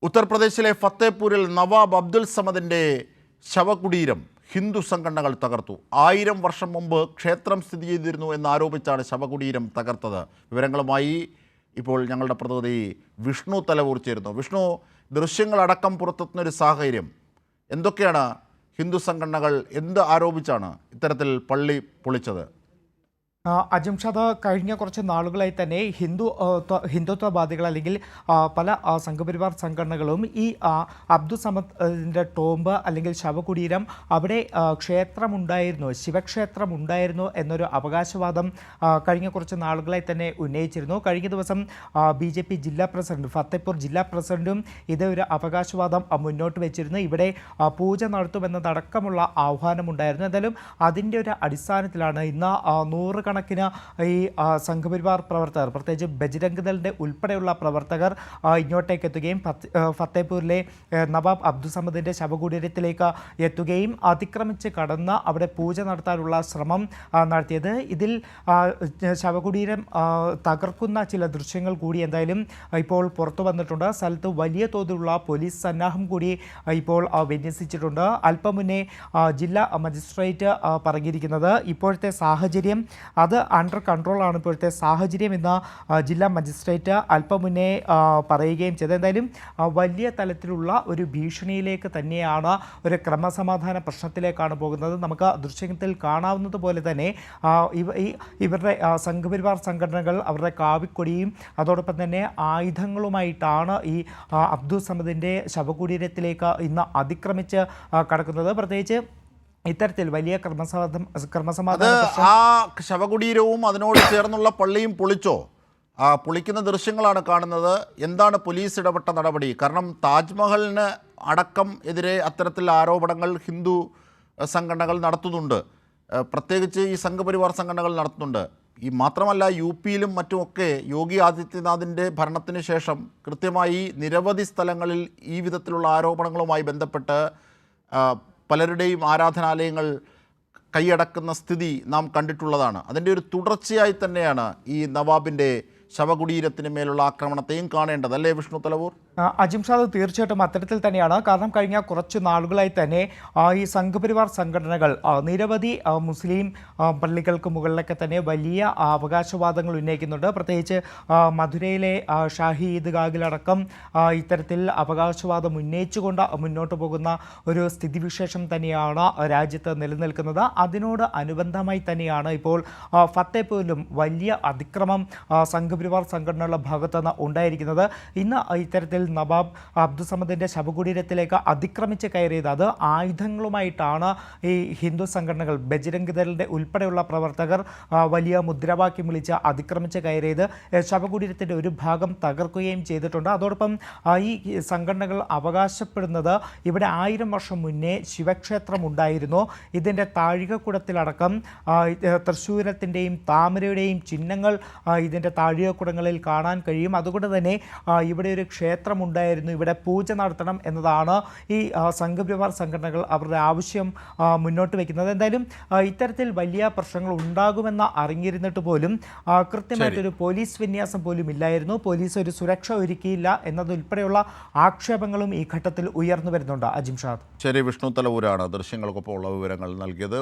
ഉത്തർപ്രദേശിലെ ഫത്തേപൂരിൽ നവാബ് അബ്ദുൽ സമദിൻ്റെ ശവകുടീരം ഹിന്ദു സംഘടനകൾ തകർത്തു. 1000 വർഷം മുമ്പ് ക്ഷേത്രം സ്ഥിതി ചെയ്തിരുന്നു എന്നാരോപിച്ചാണ് ശവകുടീരം തകർത്തത്. വിവരങ്ങളുമായി ഇപ്പോൾ ഞങ്ങളുടെ പ്രതിനിധി വിഷ്ണു തലവൂർ ചേരുന്നു. വിഷ്ണു, ദൃശ്യങ്ങളടക്കം പുറത്തെത്തുന്നൊരു സാഹചര്യം എന്തൊക്കെയാണ്? ഹിന്ദു സംഘടനകൾ എന്ത് ആരോപിച്ചാണ് ഇത്തരത്തിൽ പള്ളി പൊളിച്ചത്? അജിംഷാദ്, കഴിഞ്ഞ കുറച്ച് നാളുകളായി തന്നെ ഹിന്ദുത്വവാദികൾ അല്ലെങ്കിൽ പല സംഘപരിവാർ സംഘടനകളും ഈ അബ്ദുൽ സമദിൻ്റെ ടോംബ് അല്ലെങ്കിൽ ശവകുടീരം അവിടെ ക്ഷേത്രമുണ്ടായിരുന്നു, ശിവക്ഷേത്രം ഉണ്ടായിരുന്നു എന്നൊരു അവകാശവാദം കഴിഞ്ഞ കുറച്ച് നാളുകളായി തന്നെ ഉന്നയിച്ചിരുന്നു. കഴിഞ്ഞ ദിവസം BJP ജില്ലാ പ്രസിഡന്റ്, ഫത്തേപൂർ ജില്ലാ പ്രസിഡന്റും ഇതേ ഒരു അവകാശവാദം മുന്നോട്ട് വെച്ചിരുന്നു. ഇവിടെ പൂജ നടത്തുമെന്നതടക്കമുള്ള ആഹ്വാനമുണ്ടായിരുന്നു. എന്തായാലും അതിൻ്റെ ഒരു അടിസ്ഥാനത്തിലാണ് ഇന്ന് നൂറുകണക്കിന് ഈ സംഘപരിവാർ പ്രവർത്തകർ, പ്രത്യേകിച്ച് ബജ്രംഗ് ദളിൻ്റെ ഉൾപ്പെടെയുള്ള പ്രവർത്തകർ ഇങ്ങോട്ടേക്ക് എത്തുകയും ഫത്തേപൂരിലെ നവാബ് അബ്ദുൽ സമദിൻ്റെ ശവകുടീരത്തിലേക്ക് എത്തുകയും അതിക്രമിച്ച് കടന്ന് അവിടെ പൂജ നടത്താനുള്ള ശ്രമം നടത്തിയത്. ഇതിൽ ശവകുടീരം തകർക്കുന്ന ചില ദൃശ്യങ്ങൾ കൂടി എന്തായാലും ഇപ്പോൾ പുറത്തു വന്നിട്ടുണ്ട്. സ്ഥലത്ത് വലിയ തോതിലുള്ള പോലീസ് സന്നാഹം കൂടി ഇപ്പോൾ വിന്യസിച്ചിട്ടുണ്ട്. അല്പം മുന്നേ ജില്ലാ മജിസ്ട്രേറ്റ് പറഞ്ഞിരിക്കുന്നത് ഇപ്പോഴത്തെ സാഹചര്യം അത് അണ്ടർ കൺട്രോളാണ് ഇപ്പോഴത്തെ സാഹചര്യം എന്ന് ജില്ലാ മജിസ്ട്രേറ്റ് അല്പം മുന്നേ പറയുകയും ചെയ്തു. എന്തായാലും വലിയ തലത്തിലുള്ള ഒരു ഭീഷണിയിലേക്ക് തന്നെയാണ്, ഒരു ക്രമസമാധാന പ്രശ്നത്തിലേക്കാണ് പോകുന്നത്. നമുക്ക് ദൃശ്യത്തിൽ കാണാവുന്നത് പോലെ തന്നെ ഇവരുടെ സംഘപരിവാർ സംഘടനകൾ അവരുടെ കാവിക്കൊടിയും അതോടൊപ്പം തന്നെ ആയുധങ്ങളുമായിട്ടാണ് ഈ അബ്ദുൽ സമദിൻ്റെ ശവകുടീരത്തിലേക്ക് ഇന്ന് അതിക്രമിച്ച് കടക്കുന്നത്. പ്രത്യേകിച്ച് ഇത്തരത്തിൽ വലിയ ക്രമസമാധാന ആ ശവകുടീരവും അതിനോട് ചേർന്നുള്ള പള്ളിയും പൊളിച്ചോ? പൊളിക്കുന്ന ദൃശ്യങ്ങളാണ് കാണുന്നത്. എന്താണ് പോലീസ് ഇടപെട്ട നടപടി? കാരണം താജ്മഹലിന് അടക്കം എതിരെ അത്തരത്തിൽ ആരോപണങ്ങൾ ഹിന്ദു സംഘടനകൾ നടത്തുന്നുണ്ട്, പ്രത്യേകിച്ച് ഈ സംഘപരിവാർ സംഘടനകൾ നടത്തുന്നുണ്ട്. ഈ മാത്രമല്ല, UP-യിലും മറ്റുമൊക്കെ യോഗി ആദിത്യനാഥിൻ്റെ ഭരണത്തിന് ശേഷം കൃത്യമായി നിരവധി സ്ഥലങ്ങളിൽ ഈ വിധത്തിലുള്ള ആരോപണങ്ങളുമായി ബന്ധപ്പെട്ട് പലരുടെയും ആരാധനാലയങ്ങൾ കൈയടക്കുന്ന സ്ഥിതി നാം കണ്ടിട്ടുള്ളതാണ്. അതിൻ്റെ ഒരു തുടർച്ചയായി തന്നെയാണ് ഈ നവാബിൻ്റെ ശവകുടീരത്തിന് മേലുള്ള ആക്രമണത്തെയും കാണേണ്ടത്, അല്ലേ വിഷ്ണു തലവൂർ? അജിംഷാദ്, തീർച്ചയായിട്ടും അത്തരത്തിൽ തന്നെയാണ്. കാരണം കഴിഞ്ഞ കുറച്ച് നാളുകളായി തന്നെ ഈ സംഘപരിവാർ സംഘടനകൾ നിരവധി മുസ്ലിം പള്ളികൾക്ക് മുകളിലൊക്കെ തന്നെ വലിയ അവകാശവാദങ്ങൾ ഉന്നയിക്കുന്നുണ്ട്. പ്രത്യേകിച്ച് മധുരയിലെ ഷാഹി ഈദ്ഗാഹിലടക്കം ഇത്തരത്തിൽ അവകാശവാദം ഉന്നയിച്ചുകൊണ്ട് മുന്നോട്ട് പോകുന്ന ഒരു സ്ഥിതിവിശേഷം തന്നെയാണ് രാജ്യത്ത് നിലനിൽക്കുന്നത്. അതിനോട് അനുബന്ധമായി തന്നെയാണ് ഇപ്പോൾ ഫത്തേപൂരിലും വലിയ അതിക്രമം സംഘപരിവാർ സംഘടനകളുടെ ഭാഗത്തുനിന്ന് ഉണ്ടായിരിക്കുന്നത്. ഇന്ന് ഇത്തരത്തിൽ നവാബ് അബ്ദുൽ സമദിൻ്റെ ശവകുടീരത്തിലേക്ക് അതിക്രമിച്ച് കയറിയത് അത് ആയുധങ്ങളുമായിട്ടാണ് ഈ ഹിന്ദു സംഘടനകൾ, ബജ്രംഗ് ദളിൻ്റെ ഉൾപ്പെടെയുള്ള പ്രവർത്തകർ വലിയ മുദ്രാവാക്യം വിളിച്ച് അതിക്രമിച്ച് കയറിയത്. ശവകുടീരത്തിൻ്റെ ഒരു ഭാഗം തകർക്കുകയും ചെയ്തിട്ടുണ്ട്. അതോടൊപ്പം ഈ സംഘടനകൾ അവകാശപ്പെടുന്നത് ഇവിടെ 1000 വർഷം മുന്നേ ശിവക്ഷേത്രം ഉണ്ടായിരുന്നു. ഇതിൻ്റെ താഴികക്കുടത്തിലടക്കം തൃശ്ശൂരത്തിൻ്റെയും താമരയുടെയും ചിഹ്നങ്ങൾ ഇതിൻ്റെ താഴികക്കുടങ്ങളിൽ കാണാൻ കഴിയും. അതുകൊണ്ട് തന്നെ ഇവിടെ ഒരു ക്ഷേത്രം ഉണ്ടായിരുന്നു, ഇവിടെ പൂജ നടത്തണം എന്നതാണ് ഈ സംഘപരിവാർ സംഘടനകൾ അവരുടെ ആവശ്യം മുന്നോട്ട് വയ്ക്കുന്നത്. എന്തായാലും ഇത്തരത്തിൽ വലിയ പ്രശ്നങ്ങൾ ഉണ്ടാകുമെന്ന് അറിഞ്ഞിരുന്നിട്ട് പോലും കൃത്യമായിട്ടൊരു പോലീസ് വിന്യാസം പോലും ഇല്ലായിരുന്നു, പോലീസ് ഒരു സുരക്ഷ ഒരുക്കിയില്ല എന്നതുൾപ്പെടെയുള്ള ആക്ഷേപങ്ങളും ഈ ഘട്ടത്തിൽ ഉയർന്നു വരുന്നുണ്ട്. അജിംഷാദ്. ശരി, വിഷ്ണു തലവൂരാണ് ദൃശ്യങ്ങൾക്കൊപ്പമുള്ള വിവരങ്ങൾ നൽകിയത്.